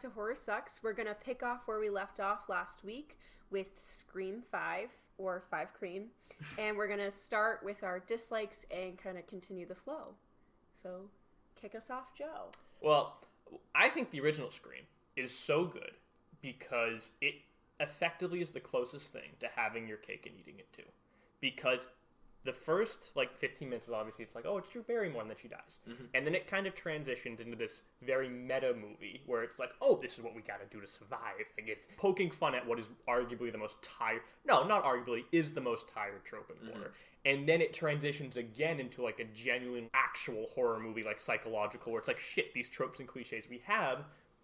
to Horror Sucks. We're going to pick off where we left off last week with Scream 5, or 5 Cream. And we're going to start with our dislikes and kind of continue the flow. So, kick us off, Joe. Well, I think the original Scream is so good because it effectively is the closest thing to having your cake and eating it too. Because the first, 15 minutes is obviously, it's like, oh, it's Drew Barrymore, and then she dies. Mm-hmm. And then it kind of transitions into this very meta movie where it's like, oh, this is what we gotta do to survive. Like, it's poking fun at what is arguably the most tired, no, not arguably, is the most tired trope in horror. And then it transitions again into, a genuine, actual horror movie, psychological, where it's like, shit, these tropes and cliches we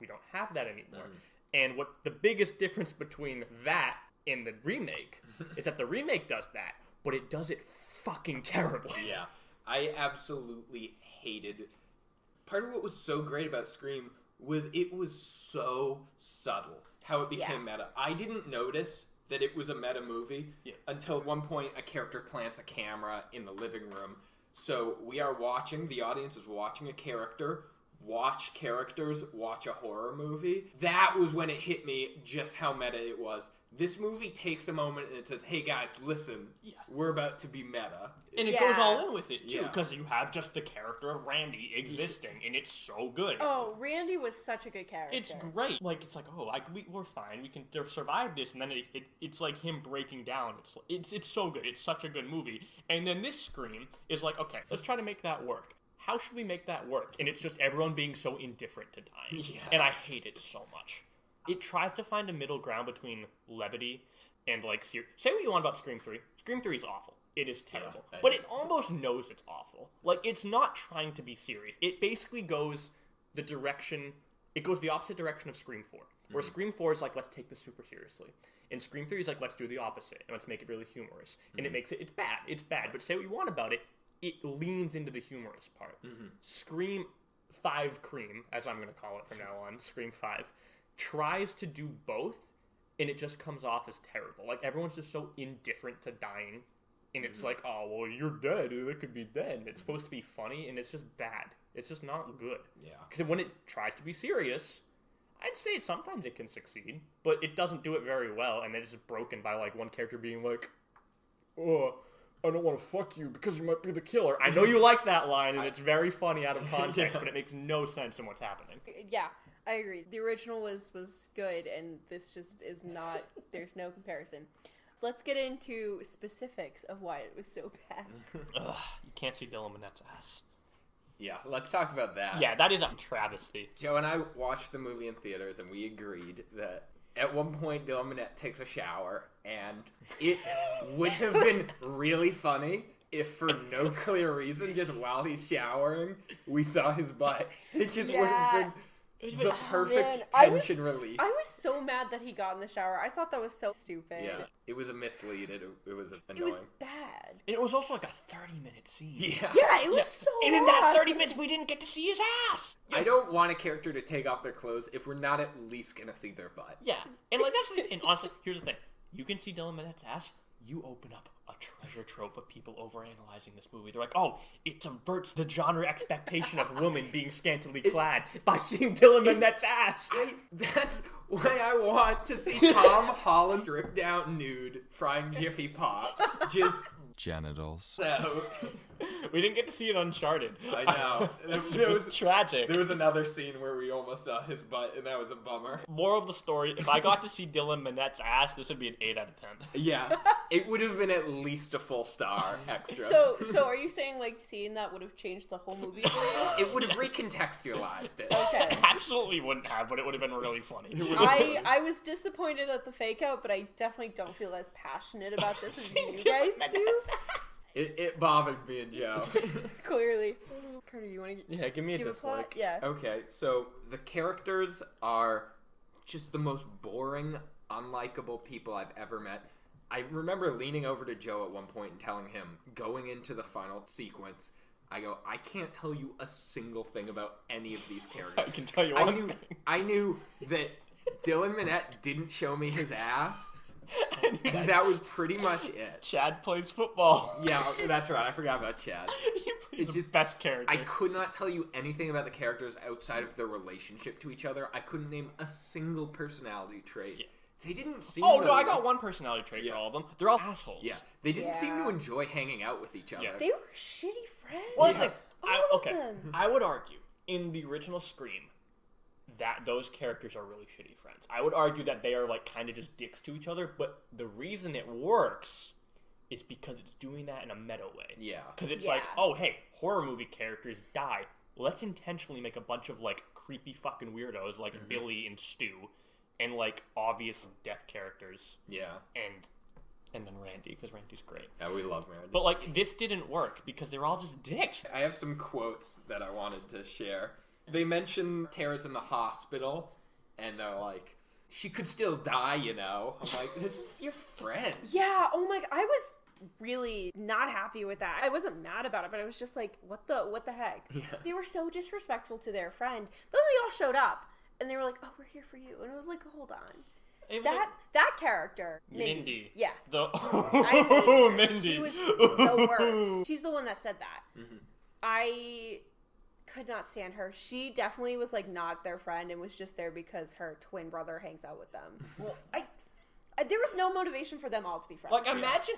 don't have that anymore. And what the biggest difference between that and the remake is that the remake does that, but it does it fucking terribly. Yeah. I absolutely hated... Part of what was so great about Scream was it was so subtle how it became meta. I didn't notice that it was a meta movie until at one point a character plants a camera in the living room. So we are watching, the audience is watching a character watch characters watch a horror movie. That was when it hit me just how meta it was. This movie takes a moment and it says, hey guys, listen, we're about to be meta. And it goes all in with it, too, because you have just the character of Randy existing, and it's so good. Oh, Randy was such a good character. It's great. It's like, oh, we're fine. We can survive this, and then it's like him breaking down. It's so good. It's such a good movie. And then this Scream is like, okay, let's try to make that work. How should we make that work? And it's just everyone being so indifferent to dying. Yeah. And I hate it so much. It tries to find a middle ground between levity and, say what you want about Scream 3. Scream 3 is awful. It is terrible. Yeah, but it almost knows it's awful. It's not trying to be serious. It basically goes the opposite direction of Scream 4. Where Scream 4 is like, let's take this super seriously. And Scream 3 is like, let's do the opposite. And let's make it really humorous. And it makes it's bad. But say what you want about it, it leans into the humorous part. Scream 5 Cream, as I'm going to call it from now on, Scream 5, tries to do both, and it just comes off as terrible. Everyone's just so indifferent to dying, and it's like, oh, well, you're dead, it could be dead. And it's supposed to be funny, and it's just bad. It's just not good. Yeah. Because when it tries to be serious, I'd say sometimes it can succeed, but it doesn't do it very well, and then it's just broken by, one character being like, oh, I don't want to fuck you because you might be the killer. I know you like that line, and it's very funny out of context, but it makes no sense in what's happening. Yeah, I agree. The original was good, and this just is not, there's no comparison. Let's get into specifics of why it was so bad. Ugh, you can't see Dylan Minnette's ass. Yeah, let's talk about that. Yeah, that is a travesty. Joe and I watched the movie in theaters, and we agreed that at one point Dylan Minnette takes a shower, and it would have been really funny if for no clear reason, just while he's showering, we saw his butt. It just would have been the perfect tension relief. I was so mad that he got in the shower. I thought that was so stupid. Yeah, it was a mislead. It was annoying. It was bad. And it was also a 30-minute scene. Yeah, it was so And in that 30 minutes, we didn't get to see his ass. I don't want a character to take off their clothes if we're not at least going to see their butt. Yeah, and that's and honestly, here's the thing. You can see Dylan Minnette's ass, you open up a treasure trove of people overanalyzing this movie. They're like, oh, it subverts the genre expectation of women being scantily clad by seeing Dylan Minnette's ass. That's why I want to see Tom Holland stripped down nude frying Jiffy Pop. Just genitals. So we didn't get to see it Uncharted. I know. It was tragic. There was another scene where we almost saw his butt, and that was a bummer. Moral of the story, if I got to see Dylan Minnette's ass, this would be an 8 out of 10. Yeah. It would have been at least a full star extra. So are you saying, seeing that would have changed the whole movie for you? It would have recontextualized it. Okay. It absolutely wouldn't have, but it would have been really funny. I was disappointed at the fake out, but I definitely don't feel as passionate about this as you guys do. It bothered me and Joe. Clearly. Carter, you want to give me a dislike? Yeah. Okay, so the characters are just the most boring, unlikable people I've ever met. I remember leaning over to Joe at one point and telling him, going into the final sequence, I go, I can't tell you a single thing about any of these characters. I can tell you one thing. I knew that Dylan Minnette didn't show me his ass, And that was pretty much it. Chad plays football. Yeah, that's right. I forgot about Chad. He's the best character. I could not tell you anything about the characters outside of their relationship to each other. I couldn't name a single personality trait. Yeah. They didn't seem no, I got one personality trait for all of them. They're all assholes. Yeah. They didn't seem to enjoy hanging out with each other. Yeah. They were shitty friends. Well, it's like, I would argue, in the original Scream, that those characters are really shitty friends. I would argue that they are, like, kind of just dicks to each other, but the reason it works is because it's doing that in a meta way. Yeah. Because it's like, oh, hey, horror movie characters die. Let's intentionally make a bunch of, like, creepy fucking weirdos like Billy and Stu and, like, obvious death characters. Yeah. And then Randy, because Randy's great. Yeah, we love Randy. But, like, this didn't work because they're all just dicks. I have some quotes that I wanted to share. They mention Tara's in the hospital, and they're like, she could still die, you know? I'm like, this is your friend. Yeah, oh my God. I was really not happy with that. I wasn't mad about it, but I was just like, what the heck? Yeah. They were so disrespectful to their friend. But then they all showed up, and they were like, oh, we're here for you. And it was like, hold on. That character, Mindy. Yeah. Mindy. She was the worst. She's the one that said that. Mm-hmm. I could not stand her. She definitely was like not their friend and was just there because her twin brother hangs out with them. Well, there was no motivation for them all to be friends. Like, imagine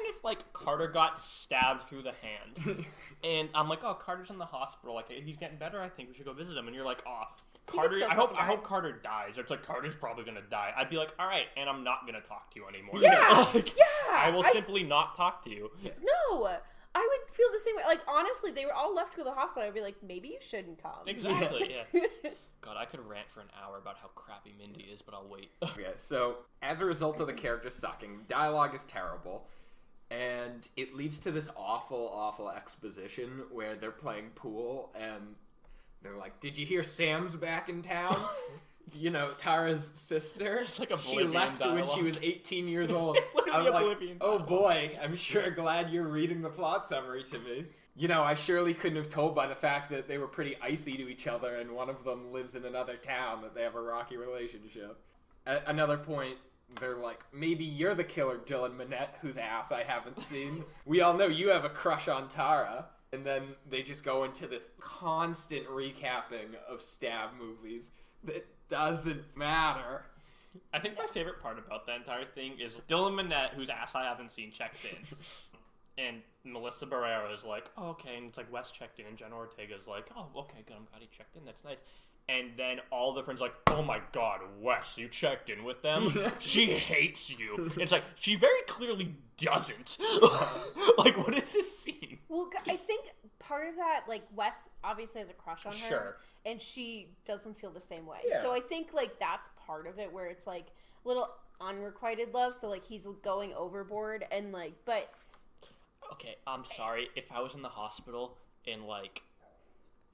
if, like, Carter got stabbed through the hand, and I'm like, oh, Carter's in the hospital, like, he's getting better, I think we should go visit him, and you're like, oh, Carter, I hope Carter dies, or it's like, Carter's probably gonna die. I'd be like, alright, and I'm not gonna talk to you anymore. Yeah, like, I will simply not talk to you. No, I would feel the same way. Like, honestly, they were all left to go to the hospital. I'd be like, maybe you shouldn't come. Exactly, yeah. God, I could rant for an hour about how crappy Mindy is, but I'll wait. Okay, so as a result of the characters sucking, dialogue is terrible, and it leads to this awful, awful exposition where they're playing pool, and they're like, did you hear Sam's back in town? You know, Tara's sister. It's like she left dialogue. when she was 18 years old. I'm like, oh boy, I'm sure glad you're reading the plot summary to me. You know, I surely couldn't have told by the fact that they were pretty icy to each other and one of them lives in another town that they have a rocky relationship. At another point, they're like, maybe you're the killer, Dylan Minnette, whose ass I haven't seen. We all know you have a crush on Tara. And then they just go into this constant recapping of stab movies that doesn't matter. I think my favorite part about that entire thing is Dylan Minnette, whose ass I haven't seen, checks in. And Melissa Barrera is like, oh, okay. And it's like, Wes checked in. And Jenna Ortega's like, oh, okay, good. I'm glad he checked in. That's nice. And then all the friends are like, oh my God, Wes, you checked in with them? She hates you. It's like, she very clearly doesn't. Like, what is this scene? Well, I think part of that, like, Wes obviously has a crush on her. Sure. And she doesn't feel the same way. Yeah. So I think, like, that's part of it where it's, like, a little unrequited love. So, like, he's going overboard and, like, but... Okay, I'm sorry. If I was in the hospital and, like,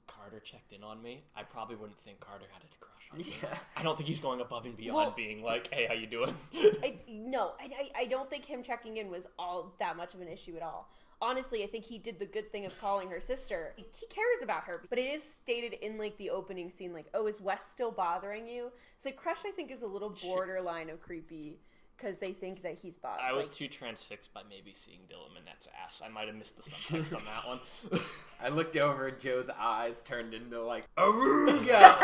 Carter checked in on me, I probably wouldn't think Carter had a crush on me. Yeah. I don't think he's going above and beyond being like, hey, how you doing? I don't think him checking in was all that much of an issue at all. Honestly, I think he did the good thing of calling her sister. He cares about her, but it is stated in, like, the opening scene, like, oh, is Wes still bothering you? So, like, crush, I think, is a little borderline of creepy. Because they think that he's bothered. I was too transfixed by maybe seeing Dylan Minnette's ass. I might have missed the subtext on that one. I looked over and Joe's eyes turned into, like, Aruga!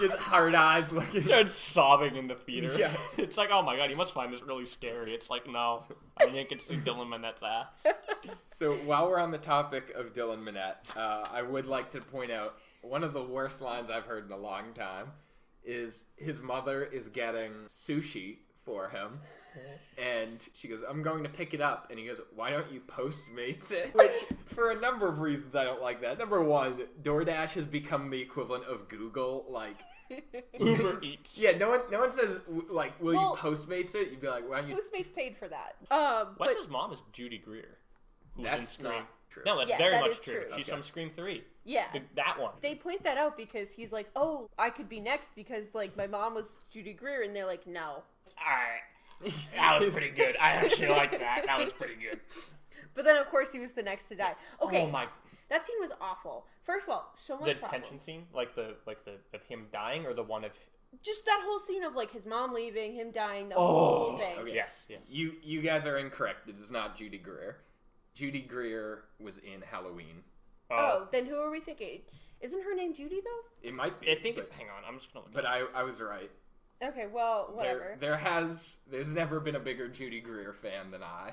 Just hard eyes looking. Started sobbing in the theater. Yeah. It's like, oh my God, you must find this really scary. It's like, no, I think I can see Dylan Minnette's ass. So while we're on the topic of Dylan Minnette, I would like to point out one of the worst lines I've heard in a long time is his mother is getting sushi for him, and she goes, I'm going to pick it up, and he goes, why don't you Postmates it? Which, for a number of reasons, I don't like that. Number one, DoorDash has become the equivalent of Google, like, Uber Eats. Yeah, no one says, like, will you Postmates it? You'd be like, why don't you... Postmates paid for that. Wes's mom is Judy Greer. That's not true. No, that's very much true. She's from Scream 3. Yeah. That one. They point that out because he's like, oh, I could be next because, like, my mom was Judy Greer, and they're like, no. Alright. That was pretty good. I actually like that. That was pretty good. But then, of course, he was the next to die. Okay. Oh my. That scene was awful. First of all, so much The tension scene? Like the of him dying, or the one of just that whole scene of, like, his mom leaving, him dying, the whole thing. Okay. Yes. You guys are incorrect. It is not Judy Greer. Judy Greer was in Halloween. Oh, then who are we thinking? Isn't her name Judy, though? It might be. I think it's... Hang on, I'm just gonna look But I was right. Okay, well, whatever. There's never been a bigger Judy Greer fan than I.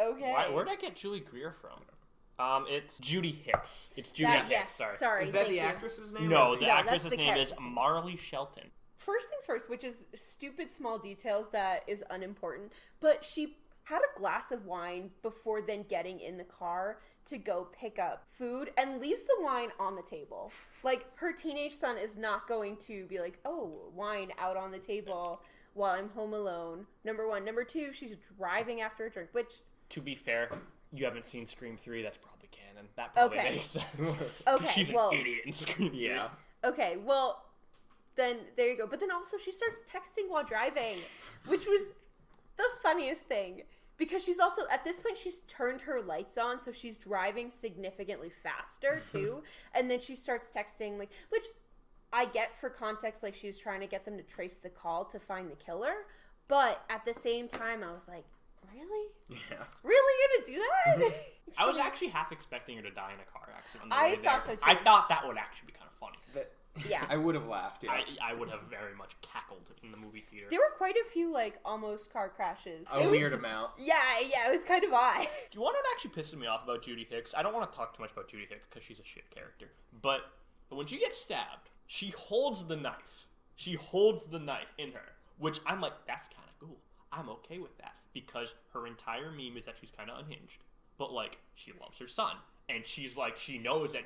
Okay. Where'd I get Julie Greer from? It's Judy Hicks. It's Judy Hicks. Yes, sorry. Is that the you. actress's name? No, the No, actress's that's the name is character's name. Marley Shelton. First things first, which is stupid small details that is unimportant, but she had a glass of wine before then getting in the car to go pick up food and leaves the wine on the table. Like, her teenage son is not going to be like, oh, wine out on the table while I'm home alone. Number one. Number two, she's driving after a drink, which... To be fair, you haven't seen Scream 3, that's probably canon. That probably makes sense. Okay, She's well... an idiot in Scream 3. Yeah. Okay, well, then there you go. But then also she starts texting while driving, which was the funniest thing. Because she's also, at this point, she's turned her lights on, so she's driving significantly faster, too. And then she starts texting, like, which I get for context, like, she was trying to get them to trace the call to find the killer. But at the same time, I was like, really? Yeah. Really gonna do that? I was actually half expecting her to die in a car accident. I thought so, too. I thought that would actually be kind of funny. Yeah. I would have laughed, yeah. I would have very much cackled in the movie theater. There were quite a few, like, almost car crashes. A weird amount. Yeah, it was kind of odd. Do you want what actually pisses me off about Judy Hicks? I don't want to talk too much about Judy Hicks because she's a shit character. But when she gets stabbed, she holds the knife. She holds the knife in her, which I'm like, that's kind of cool. I'm okay with that because her entire meme is that she's kind of unhinged. But, like, she loves her son. And she's like, she knows that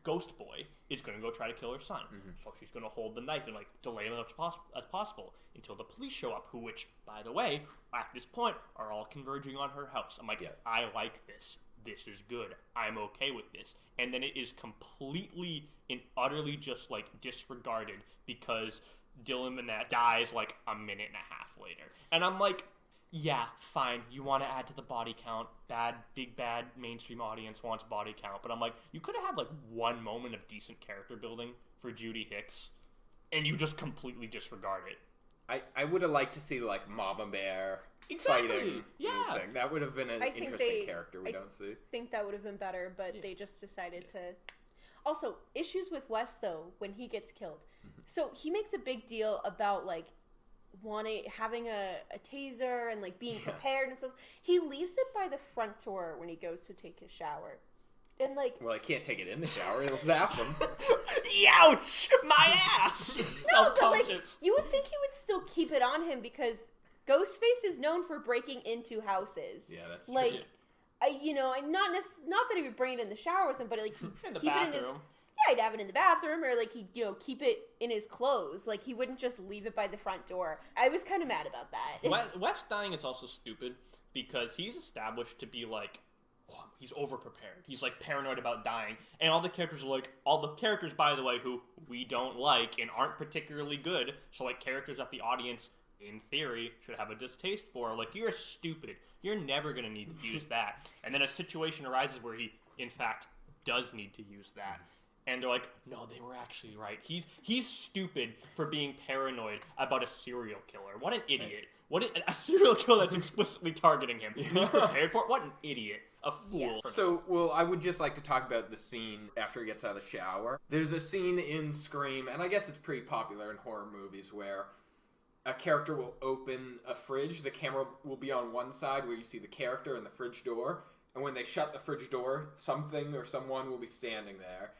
Ghost Boy is going to go try to kill her son. So she's going to hold the knife and, like, delay as much as possible until the police show up, which, by the way, at this point, are all converging on her house. I'm like, Yeah. I like this. This is good. I'm okay with this. And then it is completely and utterly just, like, disregarded because Dylan Minnette dies, like, a minute and a half later. And I'm like, yeah, fine, you want to add to the body count. Big bad mainstream audience wants body count. But I'm like, you could have had, like, one moment of decent character building for Judy Hicks, and you just completely disregard it. I would have liked to see, like, Mama Bear Exactly. fighting. Yeah. Thing. That would have been an interesting character we don't see. I think that would have been better, but they just decided to... Also, issues with Wes, though, when he gets killed. So he makes a big deal about, like, having a taser and, like, being prepared and stuff. He leaves it by the front door when he goes to take his shower. And, like... Well, I can't take it in the shower. It'll zap him. Ouch! My ass! No, but, like, you would think he would still keep it on him because Ghostface is known for breaking into houses. Yeah, that's true. Like, not that he would bring it in the shower with him, but, like, he'd In the keep it in his... bathroom. Yeah, he'd have it in the bathroom, or, like, he'd, keep it in his clothes. Like, he wouldn't just leave it by the front door. I was kind of mad about that. Wes dying is also stupid because he's established to be, like, he's overprepared. He's, like, paranoid about dying. And all the characters, by the way, who we don't like and aren't particularly good, so, like, characters that the audience, in theory, should have a distaste for, like, you're stupid. You're never going to need to use that. And then a situation arises where he, in fact, does need to use that. And they're like, no, they were actually right. He's stupid for being paranoid about a serial killer. What an idiot. A serial killer that's explicitly targeting him. He's prepared for it? What an idiot. A fool. Yeah. So, well, I would just like to talk about the scene after he gets out of the shower. There's a scene in Scream, and I guess it's pretty popular in horror movies, where a character will open a fridge. The camera will be on one side where you see the character and the fridge door. And when they shut the fridge door, something or someone will be standing there.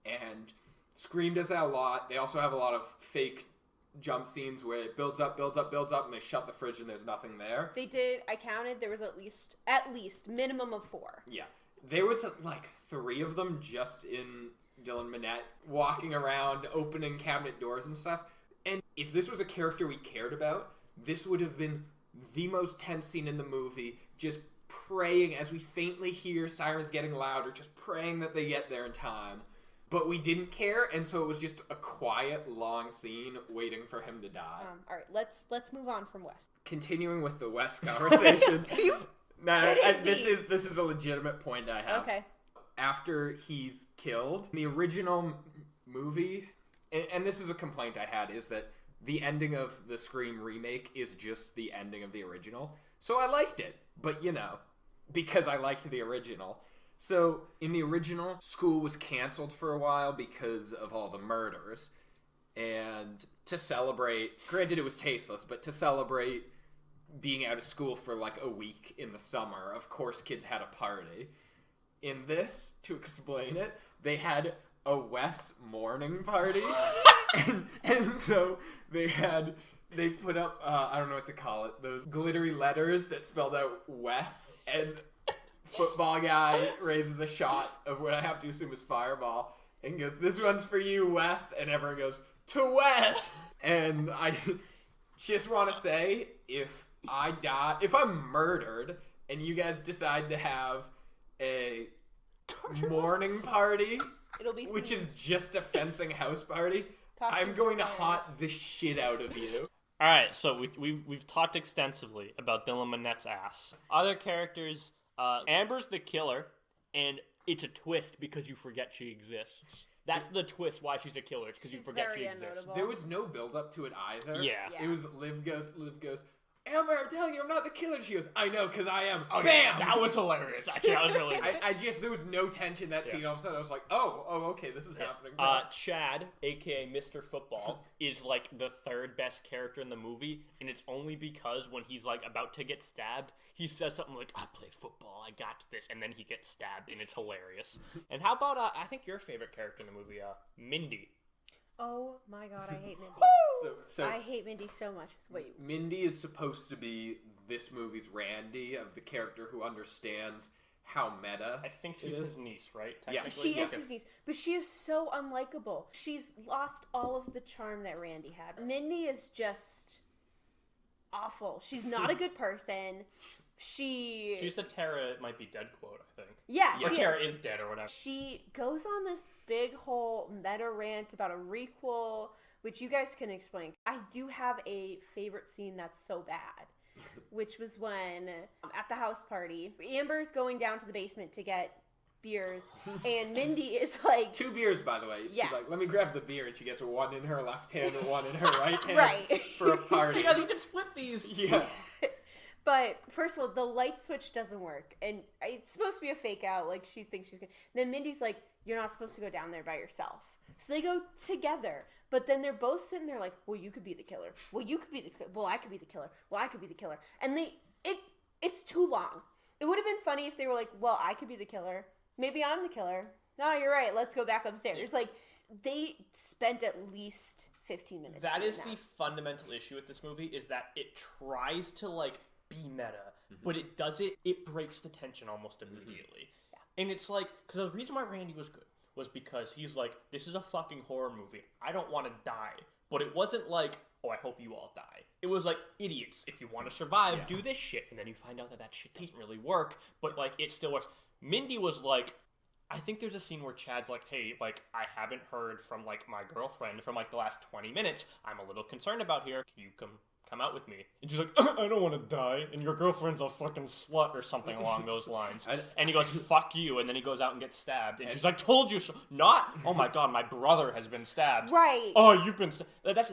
And Scream does that a lot. They also have a lot of fake jump scenes where it builds up, and they shut the fridge and there's nothing there. They did. I counted. There was at least minimum of 4. Yeah. There was, like, 3 of them just in Dylan Minnette walking around, opening cabinet doors and stuff. And if this was a character we cared about, this would have been the most tense scene in the movie, just praying as we faintly hear sirens getting louder, just praying that they get there in time. But we didn't care, and so it was just a quiet, long scene waiting for him to die. All right, let's move on from Wes. Continuing with the Wes conversation. Are you This is a legitimate point I have. Okay. After he's killed, the original movie, and this is a complaint I had, is that the ending of the Scream remake is just the ending of the original. So I liked it, but because I liked the original. So in the original, school was canceled for a while because of all the murders. And to celebrate, granted it was tasteless, but to celebrate being out of school for like a week in the summer, of course kids had a party. In this, to explain it, they had a Wes morning party. and so they put up, I don't know what to call it, those glittery letters that spelled out Wes, and football guy raises a shot of what I have to assume is Fireball, and goes, "This one's for you, Wes," and everyone goes, "To Wes!" And I just want to say, if I'm murdered, and you guys decide to have a morning party, which is just a fencing house party, I'm going to haunt the shit out of you. All right, so we've talked extensively about Dylan Minnette's ass. Other characters, Amber's the killer, and it's a twist because you forget she exists. That's the twist why she's a killer. It's because you forget she exists. There was no build up to it either. Yeah. It was Liv goes, "Amber, I'm telling you, I'm not the killer." She goes, "I know, because I am." Okay, Bam! That was hilarious. Actually, that was really good. I just, there was no tension that scene. All of a sudden, I was like, oh, okay, this is happening. Chad, a.k.a. Mr. Football, is like the third best character in the movie, and it's only because when he's like about to get stabbed, he says something like, "I play football, I got this," and then he gets stabbed, and it's hilarious. And how about, I think your favorite character in the movie, Mindy. Oh my god, I hate Mindy. So I hate Mindy so much. Wait. Mindy is supposed to be this movie's Randy, of the character who understands how meta. I think she's his niece, right? Yeah, she is his niece, but she is so unlikable. She's lost all of the charm that Randy had. Mindy is just awful. She's not a good person. She's the Tara might be dead quote, I think. Yeah, or Tara is dead or whatever. She goes on this big whole meta rant about a requel, which you guys can explain. I do have a favorite scene that's so bad, which was when at the house party, Amber's going down to the basement to get beers, and Mindy is like... 2 beers, by the way. Yeah. She's like, "Let me grab the beer," and she gets one in her left hand and one in her right hand. Right. For a party. You can split these. Yeah. But first of all, the light switch doesn't work, and it's supposed to be a fake out. Like, she thinks she's gonna. Then Mindy's like, "You're not supposed to go down there by yourself." So they go together, but then they're both sitting there like, "Well, you could be the killer. Well, you could be the. Well, I could be the killer. Well, I could be the killer." And it's too long. It would have been funny if they were like, "Well, I could be the killer. Maybe I'm the killer. No, you're right. Let's go back upstairs." Yeah. Like, they spent at least 15 minutes. That is the fundamental issue with this movie, is that it tries to like be meta, but it breaks the tension almost immediately. Yeah. And it's like, because the reason why Randy was good was because he's like, this is a fucking horror movie. I don't want to die. But it wasn't like, oh, I hope you all die. It was like, idiots, if you want to survive, do this shit. And then you find out that shit doesn't really work, but like, it still works. Mindy was like, I think there's a scene where Chad's like, "Hey, like, I haven't heard from like my girlfriend from like the last 20 minutes. I'm a little concerned about here. Can you come out with me?" And she's like, "I don't want to die, and your girlfriend's a fucking slut," or something along those lines. And he goes, "Fuck you," and then he goes out and gets stabbed. And she's like, "Told you so." Not, "Oh my god, my brother has been stabbed." Right. "Oh, you've been stabbed."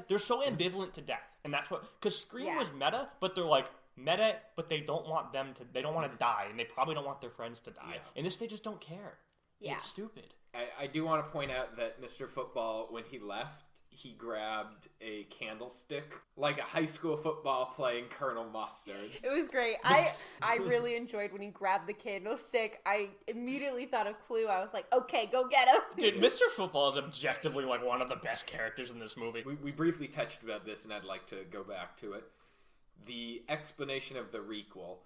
They're so ambivalent to death. And that's what, because Scream was meta, but they're like, meta, but they don't want they don't want to die, and they probably don't want their friends to die. In this, they just don't care. Yeah. It's stupid. I do want to point out that Mr. Football, when he left, he grabbed a candlestick, like a high school football playing Colonel Mustard. It was great. I really enjoyed when he grabbed the candlestick. I immediately thought of Clue. I was like, okay, go get him. Dude, Mr. Football is objectively like one of the best characters in this movie. We briefly touched about this, and I'd like to go back to it. The explanation of the requel.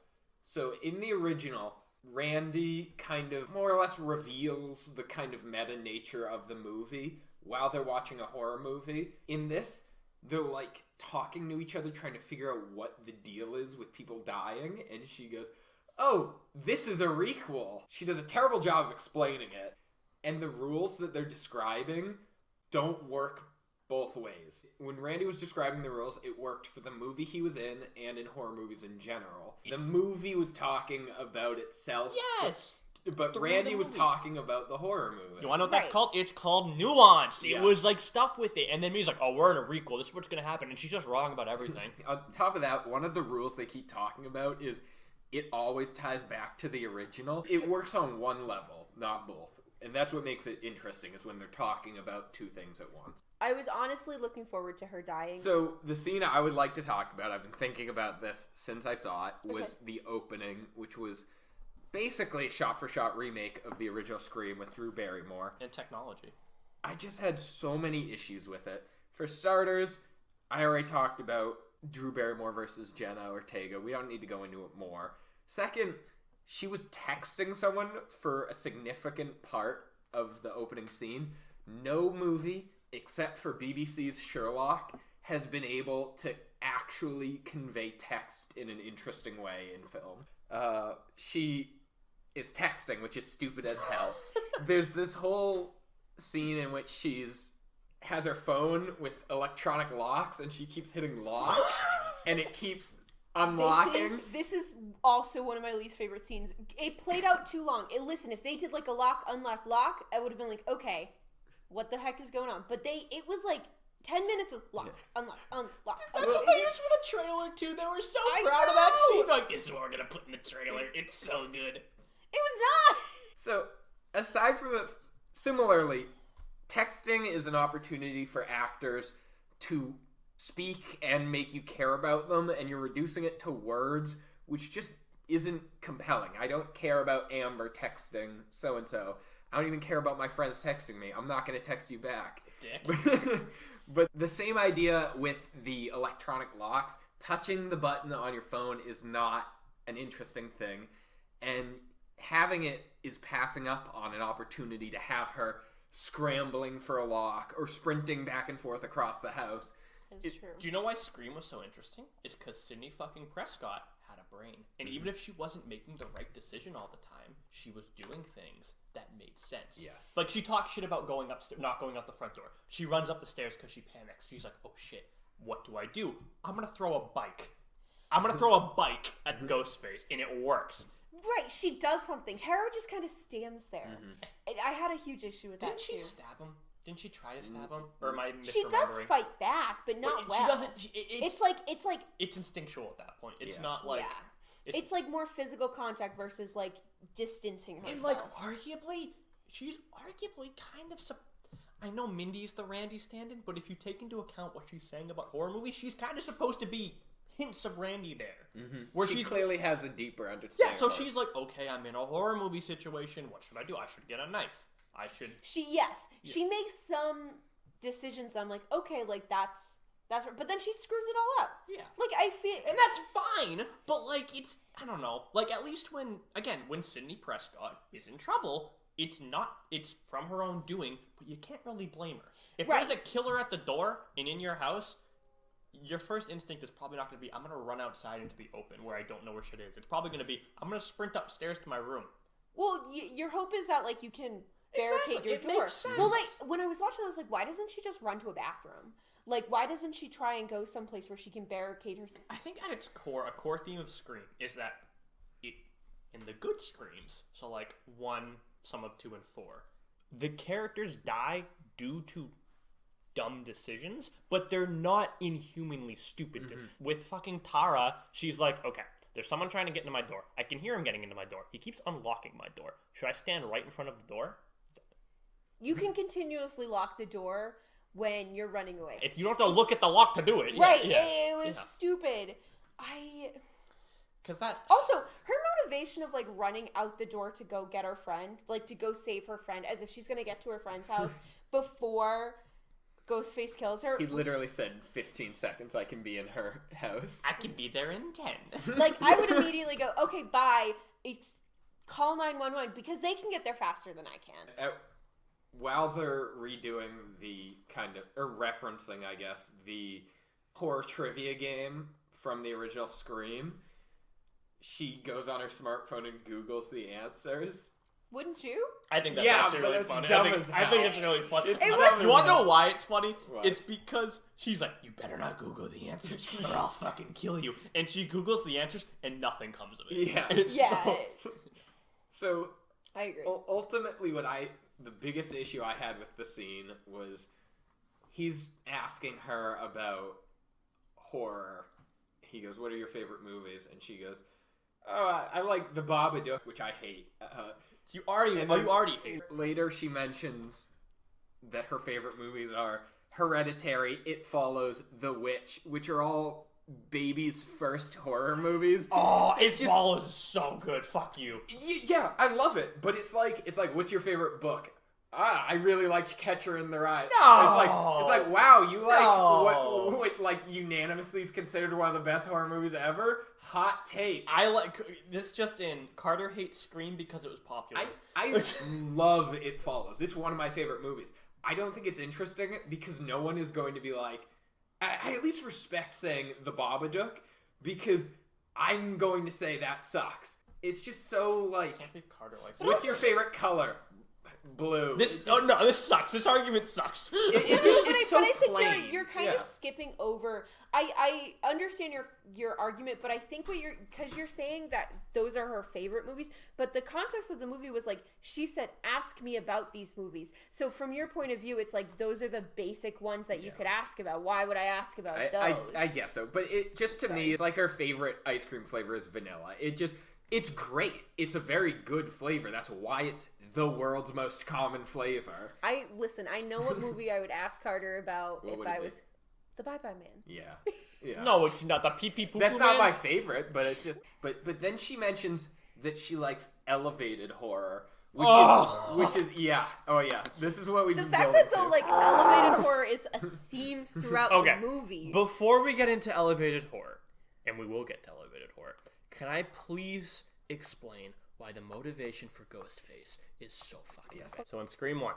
So in the original, Randy kind of more or less reveals the kind of meta nature of the movie while they're watching a horror movie. In this, they're like talking to each other, trying to figure out what the deal is with people dying, and she goes, "Oh, this is a requel." She does a terrible job of explaining it, and the rules that they're describing don't work both ways. When Randy was describing the rules, it worked for the movie he was in and in horror movies in general. The movie was talking about itself. Yes! But Randy was talking about the horror movie. You want to know what that's called? It's called nuance. Yeah. It was like stuff with it. And then Mia's like, oh, we're in a requel. This is what's going to happen. And she's just wrong about everything. On top of that, one of the rules they keep talking about is it always ties back to the original. It works on one level, not both. And that's what makes it interesting, is when they're talking about two things at once. I was honestly looking forward to her dying. So, the scene I would like to talk about, I've been thinking about this since I saw it, was the opening, which was basically a shot-for-shot remake of the original Scream with Drew Barrymore. And technology. I just had so many issues with it. For starters, I already talked about Drew Barrymore versus Jenna Ortega. We don't need to go into it more. Second, she was texting someone for a significant part of the opening scene. No movie, except for BBC's Sherlock, has been able to actually convey text in an interesting way in film. She is texting, which is stupid as hell. There's this whole scene in which has her phone with electronic locks, and she keeps hitting lock, and it keeps unlocking. This is also one of my least favorite scenes. It played out too long. Listen, if they did like a lock, unlock, lock, I would have been like, okay, what the heck is going on? But it was like 10 minutes of lock, unlock, unlock. That's what they used for the trailer, too. They were so proud of that scene. Like, this is what we're going to put in the trailer. It's so good. It was not! So, aside from similarly, texting is an opportunity for actors to speak and make you care about them, and you're reducing it to words, which just isn't compelling. I don't care about Amber texting so-and-so. I don't even care about my friends texting me. I'm not going to text you back. Dick. But the same idea with the electronic locks. Touching the button on your phone is not an interesting thing. And having it is passing up on an opportunity to have her scrambling for a lock or sprinting back and forth across the house. It's true. Do you know why Scream was so interesting? It's because Sidney fucking Prescott had a brain. And even if she wasn't making the right decision all the time, she was doing things that made sense. Yes. Like, she talks shit about going upstairs, not going out the front door. She runs up the stairs because she panics. She's like, oh shit, what do I do? I'm going to throw a bike. I'm going to throw a bike at Ghostface, and it works. Right, she does something. Tara just kind of stands there. And I had a huge issue with that, too. Didn't she stab him? Didn't she try to stab him? Or am I misremembering? She does fight back, but not well. She doesn't... It's like... It's instinctional at that point. It's not like... Yeah. It's like more physical contact versus, like, distancing herself. And, like, she's arguably kind of... I know Mindy's the Randy stand-in, but if you take into account what she's saying about horror movies, she's kind of supposed to be hints of Randy there. Where she clearly has a deeper understanding. Yeah, so she's like, okay, I'm in a horror movie situation. What should I do? I should get a knife. She makes some decisions that I'm like, okay, like that's but then she screws it all up. Yeah. Like I feel, and that's fine, but like it's, I don't know, like at least when Sidney Prescott is in trouble, it's from her own doing, but you can't really blame her. If there's a killer at the door and in your house, your first instinct is probably not going to be, I'm going to run outside into the open where I don't know where shit is. It's probably going to be, I'm going to sprint upstairs to my room. Well, your hope is that like you can barricade your door. Makes sense. Well, like when I was watching, I was like, why doesn't she just run to a bathroom? Like, why doesn't she try and go someplace where she can barricade herself? I think at its core, a core theme of Scream is that in the good Screams, so like 1, some of 2 and 4, the characters die due to dumb decisions, but they're not inhumanly stupid. With fucking Tara, she's like, okay, there's someone trying to get into my door. I can hear him getting into my door. He keeps unlocking my door. Should I stand right in front of the door? You can continuously lock the door when you're running away. You don't have to look at the lock to do it. Right. Yeah. It was stupid. Also, her motivation of like running out the door to go get her friend, like to go save her friend as if she's going to get to her friend's house before Ghostface kills her. He literally said 15 seconds I can be in her house. I can be there in 10. Like, I would immediately go, okay, bye. Call 911 because they can get there faster than I can. While they're redoing the or referencing, I guess, the horror trivia game from the original Scream, she goes on her smartphone and Googles the answers. Wouldn't you? I think that's actually really funny. I think it's really funny. You want to know why it's funny? What? It's because she's like, you better not Google the answers or I'll fucking kill you. And she Googles the answers and nothing comes of it. Yeah. Yeah. So I agree. Ultimately, the biggest issue I had with the scene was he's asking her about horror. He goes, "What are your favorite movies?" And she goes, "Oh, I like The Babadook," which I hate. You already hate it. Later, she mentions that her favorite movies are Hereditary, It Follows, The Witch, which are all baby's first horror movies. Oh, It Follows is so good. Fuck you. Yeah, I love it. But it's like, what's your favorite book? I really liked Catcher in the Rye. No! It's like, wow, you like what like unanimously is considered one of the best horror movies ever? Hot take. I like this just in. Carter hates Scream because it was popular. I love It Follows. It's one of my favorite movies. I don't think it's interesting because no one is going to be like, I at least respect saying The Babadook because I'm going to say that sucks. It's just so like, I can't believe Carter likes it. what's your favorite color? Blue. This sucks. This argument sucks. It's so but I think plain. you're kind of skipping over. I understand your argument, but I think because you're saying that those are her favorite movies, but the context of the movie was like she said, "Ask me about these movies." So from your point of view, it's like those are the basic ones that you could ask about. Why would I ask about those? I guess so, but it just to me, it's like her favorite ice cream flavor is vanilla. It's great. It's a very good flavor. That's why it's the world's most common flavor. I know what movie I would ask Carter about if I was The Bye Bye Man. Yeah. No, it's not the pee pee poo. That's not my favorite, but it's just. But then she mentions that she likes elevated horror, which is yeah. Oh yeah. This is what we've The been fact building that though, to. like elevated horror is a theme throughout the movie. Before we get into elevated horror, and we will get to elevated horror, can I please explain why the motivation for Ghostface is so fucking bad? So in Scream 1,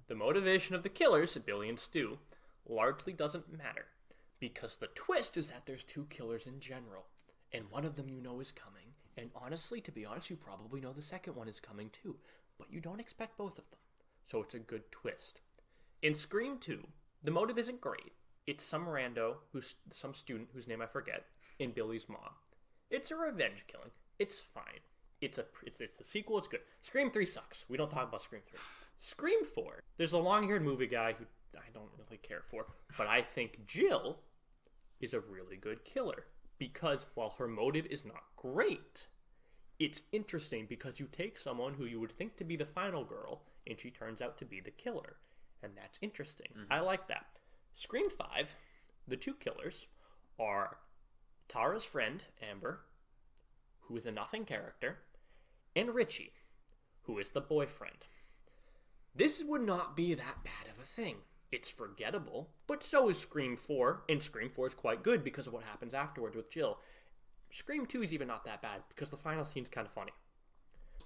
the motivation of the killers, Billy and Stu, largely doesn't matter. Because the twist is that there's two killers in general. And one of them you know is coming. And honestly, to be honest, you probably know the second one is coming too. But you don't expect both of them. So it's a good twist. In Scream 2, the motive isn't great. It's some rando, some student whose name I forget, and Billy's mom. It's a revenge killing. It's fine. It's the sequel. It's good. Scream 3 sucks. We don't talk about Scream 3. Scream 4. There's a long-haired movie guy who I don't really care for, but I think Jill is a really good killer because while her motive is not great, it's interesting because you take someone who you would think to be the final girl and she turns out to be the killer, and that's interesting. Mm-hmm. I like that. Scream 5, the two killers are Tara's friend, Amber, who is a nothing character, and Richie, who is the boyfriend. This would not be that bad of a thing. It's forgettable, but so is Scream 4, and Scream 4 is quite good because of what happens afterwards with Jill. Scream 2 is even not that bad because the final scene's kind of funny.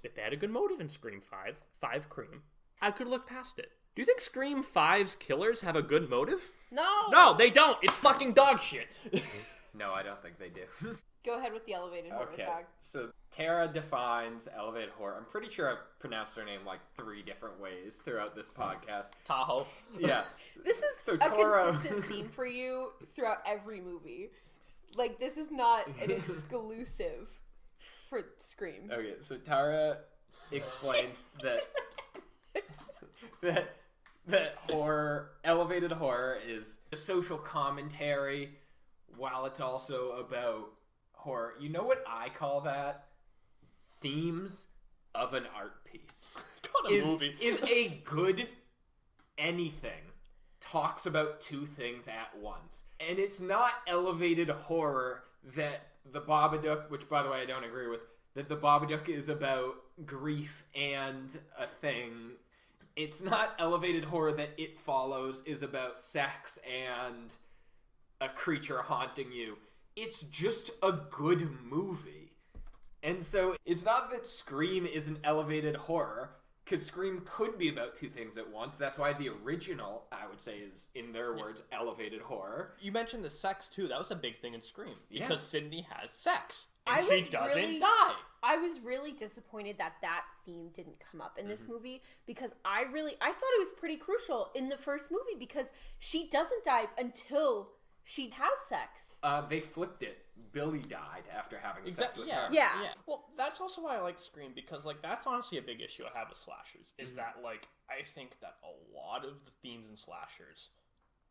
If they had a good motive in Scream 5 Cream, I could look past it. Do you think Scream 5's killers have a good motive? No, they don't. It's fucking dog shit. No, I don't think they do. Go ahead with the elevated horror talk. So Tara defines elevated horror. I'm pretty sure I've pronounced her name like 3 different ways throughout this podcast. Tahoe. Yeah. This is a consistent theme for you throughout every movie. Like, this is not an exclusive for Scream. Okay, so Tara explains that elevated horror is a social commentary while it's also about horror. You know what I call that? Themes of an art piece. Movie. Is a good anything talks about two things at once. And it's not elevated horror that the Babadook, which by the way I don't agree with, that the Babadook is about grief and a thing. It's not elevated horror that It Follows is about sex and a creature haunting you. It's just a good movie. And so it's not that Scream is an elevated horror, because Scream could be about two things at once. That's why the original, I would say, is, in their words, elevated horror. You mentioned the sex, too. That was a big thing in Scream. Because Sydney has sex. And she doesn't die. I was really disappointed that theme didn't come up in this movie, because I thought it was pretty crucial in the first movie, because she doesn't die until she has sex. They flipped it. Billy died after having sex with her. Yeah. Well, that's also why I like Scream, because like that's honestly a big issue I have with slashers. Is that like I think that a lot of the themes in slashers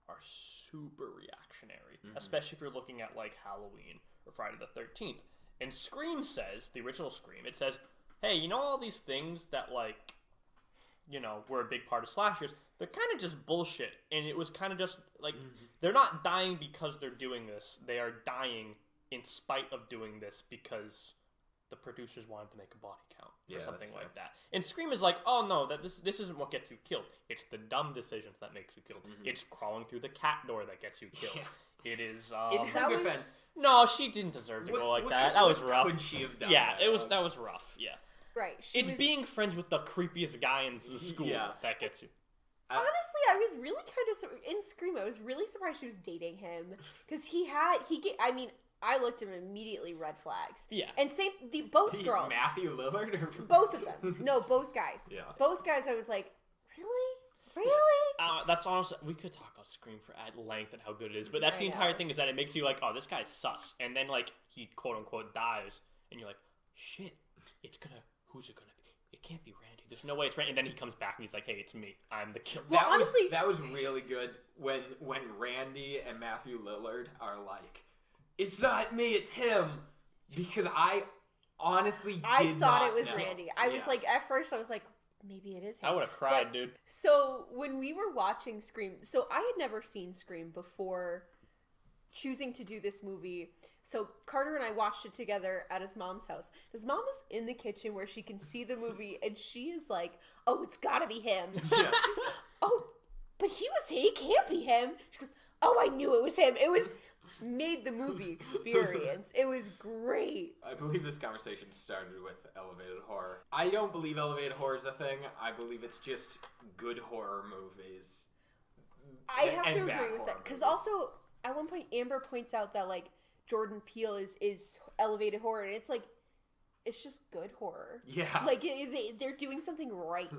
are super reactionary, especially if you're looking at like Halloween or Friday the 13th. And Scream says, the original Scream, it says, hey, you know all these things that like, you know, were a big part of slashers, they're kind of just bullshit. And it was kind of just like, they're not dying because they're doing this. They are dying in spite of doing this because the producers wanted to make a body count or something like that. And Scream is like, oh no, that this isn't what gets you killed. It's the dumb decisions that makes you killed. It's crawling through the cat door that gets you killed. It is. In her defense, no, she didn't deserve to go like that. That was rough. Could she have done? Yeah, that was rough. Yeah. Right. It's being friends with the creepiest guy in the school that gets you. Honestly, I was really kind of in Scream. I was really surprised she was dating him because I mean, I looked at him immediately red flags. Yeah. And both girls. Matthew Lillard? Both of them. No, both guys. Yeah. Both guys, I was like, really? That's honestly, we could talk about Scream at length and how good it is, but that's the entire thing, is that it makes you like, oh, this guy's sus. And then like he quote unquote dies and you're like, shit, who's it gonna be? It can't be Randy. There's no way it's Randy. And then he comes back and he's like, hey, it's me. I'm the killer. Well, honestly, that was really good when Randy and Matthew Lillard are like, it's not me, it's him. Because I honestly thought it was Randy. I was like, at first I was like, maybe it is him. I would have cried, dude. So when we were watching Scream, so I had never seen Scream before choosing to do this movie. So Carter and I watched it together at his mom's house. His mom is in the kitchen where she can see the movie, and she is like, oh, it's gotta be him. Yeah. Oh, but he can't be him. She goes, oh, I knew it was him. It was made the movie experience. It was great. I believe this conversation started with elevated horror. I don't believe elevated horror is a thing. I believe it's just good horror movies. I have to agree with that. Because also, at one point, Amber points out that, like, Jordan Peele is elevated horror, and it's like, it's just good horror. Yeah. Like, they're doing something right.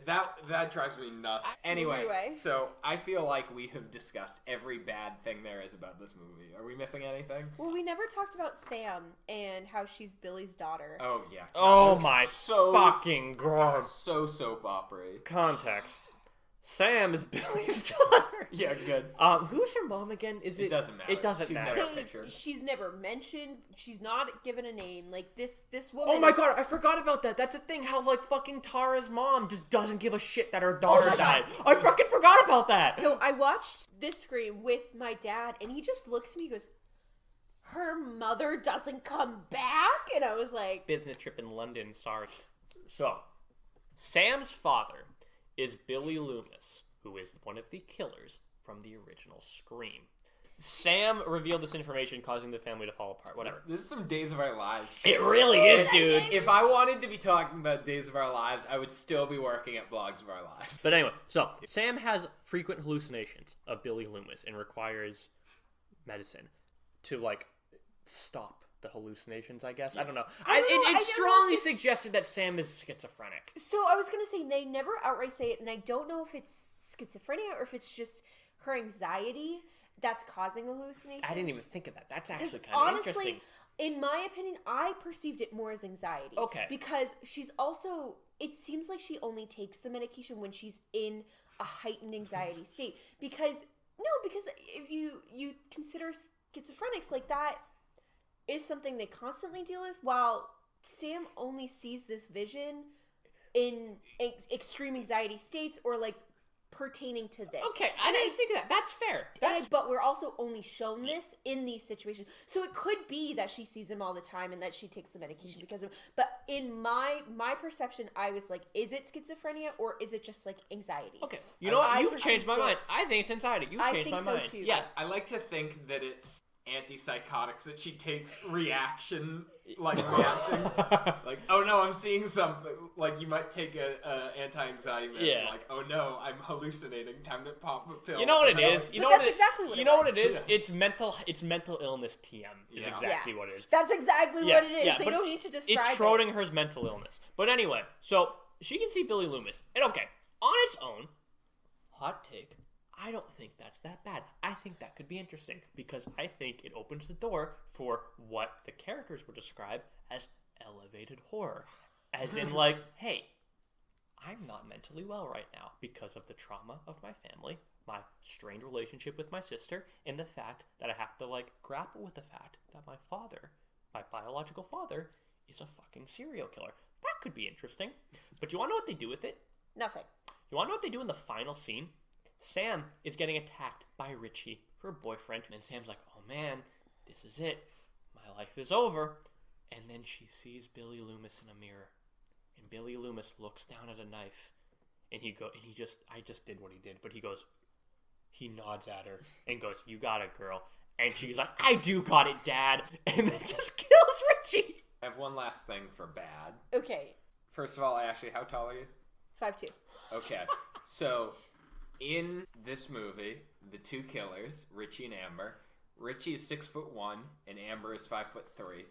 That drives me nuts. Anyway, so I feel like we have discussed every bad thing there is about this movie. Are we missing anything? Well, we never talked about Sam and how she's Billy's daughter. Oh, yeah. Oh, my fucking God. So soap opera. Context. Sam is Billy's daughter. Yeah, good. Who's her mom again? It doesn't matter. It doesn't matter. She's never mentioned. She's not given a name. Like this woman. Oh my God, I forgot about that. That's a thing. How like fucking Tara's mom just doesn't give a shit that her daughter died. I fucking forgot about that. So I watched this Scream with my dad, and he just looks at me and goes, "Her mother doesn't come back," and I was like, "Business trip in London, sorry." So, Sam's father is Billy Loomis, who is one of the killers from the original Scream. Sam revealed this information, causing the family to fall apart. Whatever. This is some Days of Our Lives. It really is, dude. If I wanted to be talking about Days of Our Lives, I would still be working at Blogs of Our Lives. But anyway, so Sam has frequent hallucinations of Billy Loomis and requires medicine to, like, stop the hallucinations, I guess. Yes. I don't know. It's strongly suggested that Sam is schizophrenic. So I was going to say, they never outright say it, and I don't know if it's schizophrenia or if it's just her anxiety that's causing hallucinations. I didn't even think of that. That's actually kind of interesting. Honestly, in my opinion, I perceived it more as anxiety. Okay. Because she's also, it seems like she only takes the medication when she's in a heightened anxiety state. Because if you consider schizophrenics like that, is something they constantly deal with, while Sam only sees this vision in extreme anxiety states or like pertaining to this. Okay, I didn't think of that. That's fair. But we're also only shown this in these situations. So it could be that she sees him all the time and that she takes the medication because of him. But in my perception, I was like, is it schizophrenia or is it just like anxiety? Okay. You know what? You've changed my mind. I think it's anxiety. You've changed my mind. Too. Yeah. I like to think that it's antipsychotics, that she takes reacting like, oh no, I'm seeing something. Like, you might take a anti-anxiety medicine, like, oh no, I'm hallucinating, time to pop a pill. You know what it is? That's exactly what it is. You know what it is? Yeah. It's mental illness TM is exactly what it is. That's exactly what it is. They don't need to describe it. It's Schrodinger's mental illness. But anyway, so she can see Billy Loomis. And okay, on its own, hot take, I don't think that's that bad. I think that could be interesting because I think it opens the door for what the characters would describe as elevated horror. As in, like, hey, I'm not mentally well right now because of the trauma of my family, my strained relationship with my sister, and the fact that I have to, like, grapple with the fact that my father, my biological father, is a fucking serial killer. That could be interesting. But you want to know what they do with it? Nothing. You want to know what they do in the final scene? Sam is getting attacked by Richie, her boyfriend, and Sam's like, oh man, this is it. My life is over. And then she sees Billy Loomis in a mirror. And Billy Loomis looks down at a knife. And I just did what he did, but he nods at her and goes, you got it, girl. And she's like, I do got it, Dad. And then just kills Richie. I have one last thing for bad. Okay. First of all, Ashley, how tall are you? 5'2". Okay. So, in this movie, the two killers, Richie and Amber, Richie is 6'1" and Amber is 5'3".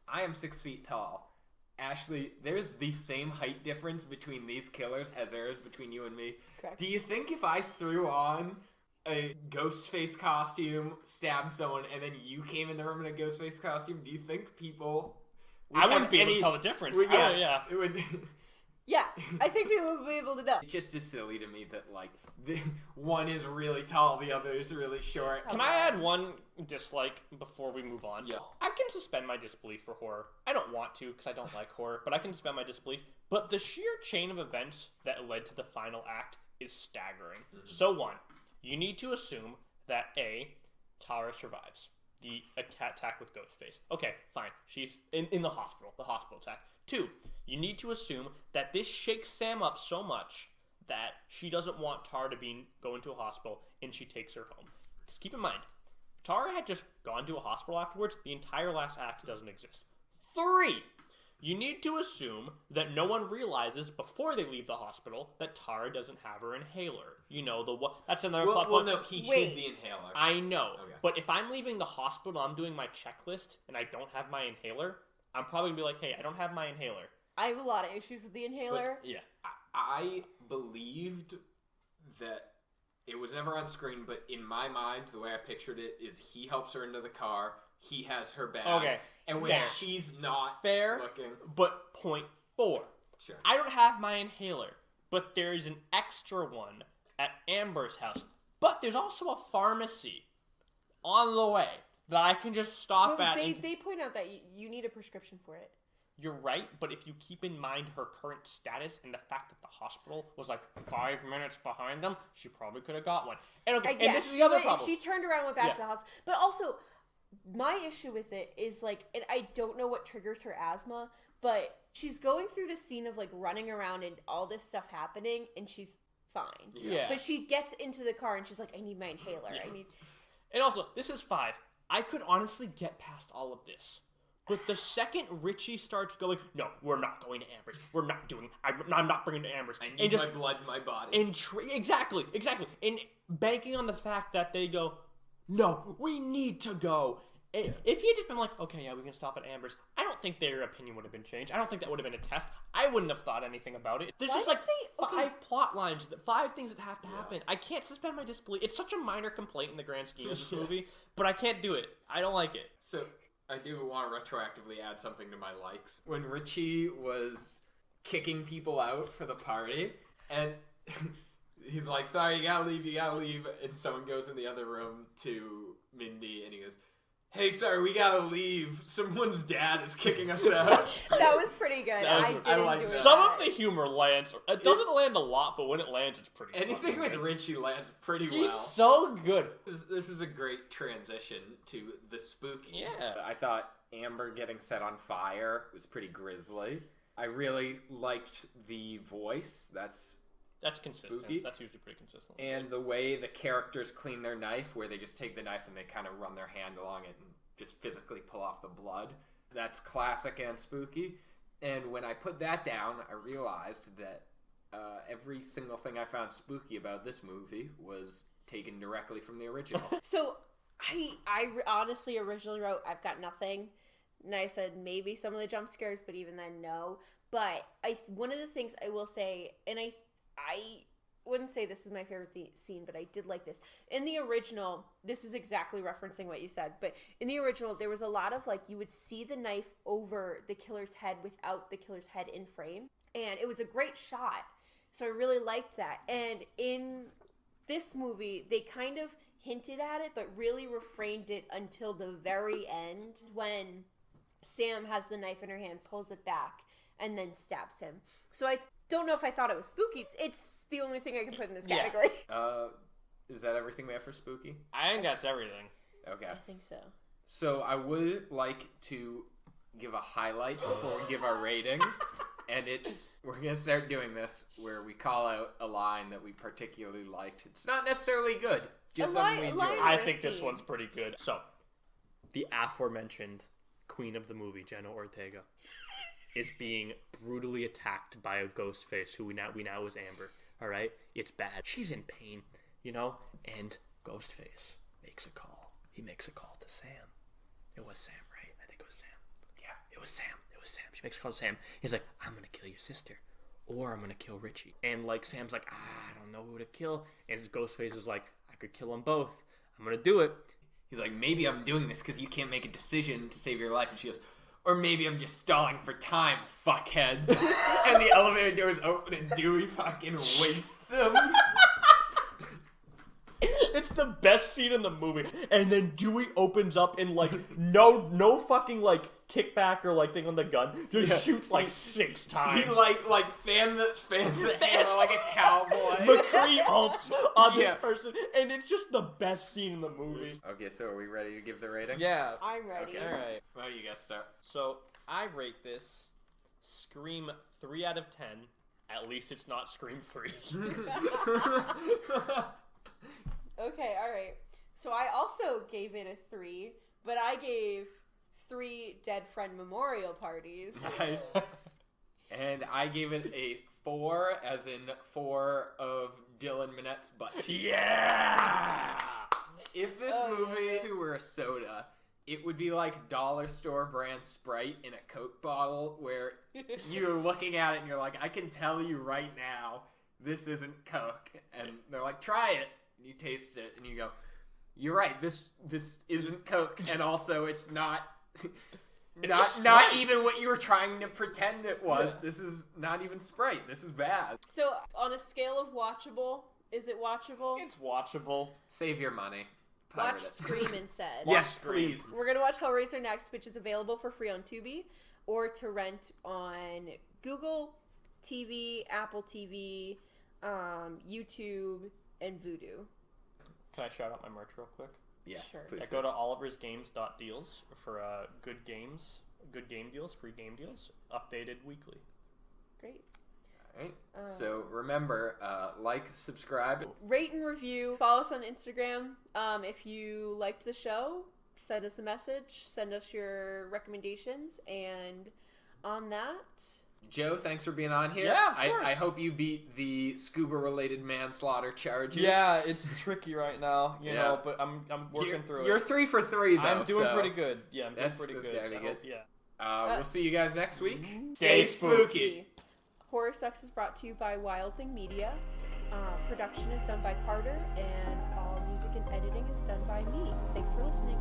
I am 6 feet tall. Ashley, there's the same height difference between these killers as there is between you and me. Correct. Do you think if I threw on a ghost face costume, stabbed someone, and then you came in the room in a ghost face costume, do you think people... I wouldn't be able to tell the difference. Yeah. It would... Yeah, I think people would be able to know. It's just as silly to me that, like, one is really tall, the other is really short. Can I add one dislike before we move on? Yeah. I can suspend my disbelief for horror. I don't want to because I don't like horror, but I can suspend my disbelief. But the sheer chain of events that led to the final act is staggering. Mm-hmm. So one, you need to assume that A, Tara survives the attack with Ghostface. Okay, fine. She's in the hospital attack. 2, you need to assume that this shakes Sam up so much that she doesn't want Tara to go into a hospital and she takes her home. Because keep in mind, if Tara had just gone to a hospital afterwards, the entire last act doesn't exist. 3, you need to assume that no one realizes before they leave the hospital that Tara doesn't have her inhaler. You know, that's another plot point. Well, no, he hid the inhaler. I know. Okay. But if I'm leaving the hospital, I'm doing my checklist, and I don't have my inhaler, I'm probably going to be like, hey, I don't have my inhaler. I have a lot of issues with the inhaler. But, yeah. I believed that it was never on screen, but in my mind, the way I pictured it is he helps her into the car, he has her bag, okay. And when she's not fair, looking... But point 4. Sure. I don't have my inhaler, but there is an extra one at Amber's house. But there's also a pharmacy on the way that I can just stop at. They point out that you need a prescription for it. You're right, but if you keep in mind her current status and the fact that the hospital was like 5 minutes behind them, she probably could have got one. And and this is the other problem. She turned around and went back to the hospital. But also, my issue with it is, like, and I don't know what triggers her asthma, but she's going through the scene of, like, running around and all this stuff happening, and she's fine. Yeah. But she gets into the car and she's like, I need my inhaler. Yeah. And also, this is 5. I could honestly get past all of this. But the second Richie starts going, no, we're not going to Amber's. We're not doing. I'm not bringing to Amber's. I need my blood in my body. And exactly. And banking on the fact that they go, no, we need to go. If he had just been like, okay, yeah, we can stop at Amber's, I don't think their opinion would have been changed. I don't think that would have been a test. I wouldn't have thought anything about it. There's just like 5 plot lines, 5 things that have to happen. I can't suspend my disbelief. It's such a minor complaint in the grand scheme of this movie, but I can't do it. I don't like it. So I do want to retroactively add something to my likes. When Richie was kicking people out for the party, and he's like, sorry, you gotta leave, and someone goes in the other room to Mindy, and he goes, hey, sorry, we gotta leave. Someone's dad is kicking us out. That was pretty good. I did enjoy that. Some of the humor lands. It doesn't land a lot, but when it lands, it's pretty Anything with good. Richie lands pretty He's well. so good. This is a great transition to the spooky. Yeah. I thought Amber getting set on fire was pretty grisly. I really liked the voice. That's consistent. Spooky. That's usually pretty consistent. And the way the characters clean their knife, where they just take the knife and they kind of run their hand along it and just physically pull off the blood. That's classic and spooky. And when I put that down, I realized that every single thing I found spooky about this movie was taken directly from the original. So I honestly originally wrote, I've got nothing. And I said maybe some of the jump scares, but even then, no. But one of the things I will say, and I wouldn't say this is my favorite scene, but I did like this. In the original, this is exactly referencing what you said, but in the original, there was a lot of, like, you would see the knife over the killer's head without the killer's head in frame, and it was a great shot, so I really liked that. And in this movie, they kind of hinted at it, but really refrained it until the very end, when Sam has the knife in her hand, pulls it back, and then stabs him. So I don't know if I thought it was spooky. It's the only thing I can put in this category. Is that everything we have for spooky? I think that's everything. Okay. I think so. So I would like to give a highlight before we give our ratings. And we're going to start doing this where we call out a line that we particularly liked. It's not necessarily good. Just something we enjoyed. I think this one's pretty good. So, the aforementioned queen of the movie, Jenna Ortega, is being brutally attacked by a ghost face who we now is Amber. All right? It's bad. She's in pain, you know? And Ghostface makes a call. He makes a call to Sam. It was Sam, right? I think it was Sam. Yeah, it was Sam. She makes a call to Sam. He's like, I'm going to kill your sister. Or I'm going to kill Richie. And, like, Sam's like, I don't know who to kill. And his Ghostface is like, I could kill them both. I'm going to do it. He's like, maybe I'm doing this because you can't make a decision to save your life. And she goes, or maybe I'm just stalling for time, fuckhead. And the elevator doors open and Dewey fucking wastes him. It's the best scene in the movie. And then Dewey opens up and, like, no fucking, like, kickback or, like, thing on the gun. Just shoots, like, 6 times. He, like fans the hammer like a cowboy. McCree ults on this person. And it's just the best scene in the movie. Okay, so are we ready to give the rating? Yeah. I'm ready. Okay, alright. Well, you guys start. So, I rate this Scream 3 out of 10. At least it's not Scream 3. Okay, alright. So I also gave it a 3, but I gave 3 dead friend memorial parties. Nice. And I gave it a 4, as in 4 of Dylan Minette's butt cheeks. Yeah! If this movie were a soda, it would be like dollar store brand Sprite in a Coke bottle, where you're looking at it and you're like, I can tell you right now, this isn't Coke. And they're like, try it. And you taste it and you go, you're right, this isn't Coke, and also it's not not even what you were trying to pretend it was. Yeah. This is not even Sprite. This is bad. So on a scale of watchable, is it watchable? It's watchable. Save your money. Watch Scream instead. Yes, please. We're gonna watch Hellraiser next, which is available for free on Tubi or to rent on Google TV, Apple TV, YouTube, and Vudu. Can I shout out my merch real quick? Yes, sure. please. Go to oliversgames.deals for good game deals, free game deals, updated weekly. Great. All right. So remember, like, subscribe. Rate and review. Follow us on Instagram. If you liked the show, send us a message. Send us your recommendations. And on that... Joe, thanks for being on here. Yeah, of course. I hope you beat the scuba-related manslaughter charges. Yeah, it's tricky right now, you know, but I'm working through it. You're 3 for 3, though. I'm doing pretty good. Yeah, I'm doing that's pretty good. Gotta be good. Yeah. We'll see you guys next week. Stay spooky. Horror Sucks is brought to you by Wild Thing Media. Production is done by Carter, and all music and editing is done by me. Thanks for listening.